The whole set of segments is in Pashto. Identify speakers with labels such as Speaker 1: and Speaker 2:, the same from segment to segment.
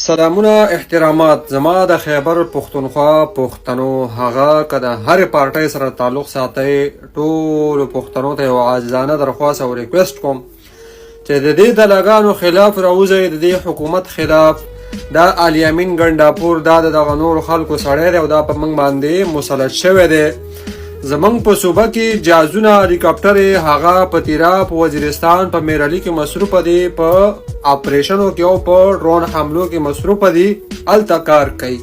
Speaker 1: سلامونه احترامات زما د خیبر پښتونخوا پښتنو هغه که د هرې پارټۍ سره تعلق ساتئ ټولو پښتنو ته یو عاجزانه درخواست او ریکویسټ کوم چې د دې دلاګانو خلاف راوځئ د دې حکومت خلاف دا الیامین ګنډاپور دا د دغه نورو خلکو سړی دی او دا په موږ باندې مسلط شوی دی زمونږ په صوبه کې جهازونه هلیکاپټرې هغه په تیرا په وزیرستان په میرعلي کې مصروفه دي په اپریشنو کې او په ډرون حملو کې مصروفه دي هلته کار کوي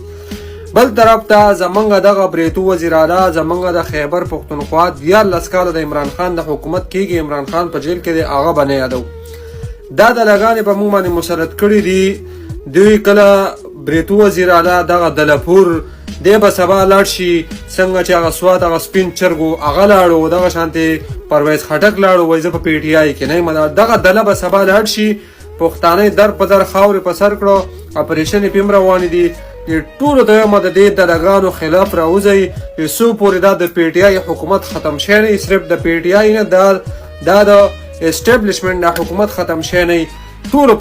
Speaker 1: بل طرف ته زمونږ دغه بریتو وزیر اعلی زمونږ د خیبر پښتونخوا 14 کاله د عمران خان د حکومت کېږي عمران خان په جیل کې دی هغه به نه یادو دا دلګانې په موږ باندې مسلط کړي دي دوی کله بریتو وزیر اعلی دغه دلپور دی به سبا لاړ شي څنګه چې هغه سوات هغه سپین چرګو هغه لاړو دغه شانتې پرویز خټک لاړو وایي زه په پی ټي آی کې نه یم دغه دله به سبا لاړ شي پښتانه در په در خاورې په سر کړو اپریشن یې پم روانې دي ټولو ته وایم د دې دلګانو خلاف راوځئ چې څو پورې دا د پی ټي آی حکومت ختم شوی نه صرف د پی ټي آی نه دا د اسټابلیشمنټ د حکومت ختم شوی نه ټولو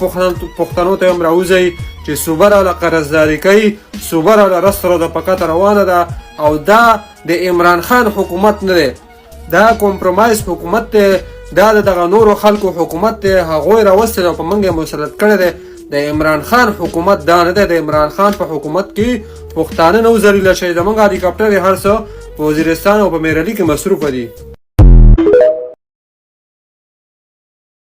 Speaker 1: پښتنو ته هم راوځئ چې صوبه راله قرضداري کوي صوبه راله رسره د پکته روانه ده او دا د عمران خان حکومت نه دی دا کمپرومایز حکومت دی دا د دغه نورو خلکو حکومت دی هغوی راوستل او په موږ یې مسلط کړی دی د عمران خان حکومت دا نه دی د عمران خان په حکومت کې پښتانه نه وزریله شي زموږ هلیکاپټر یې هر څه په وزیرستان او په میرعلي کې مصروفه دي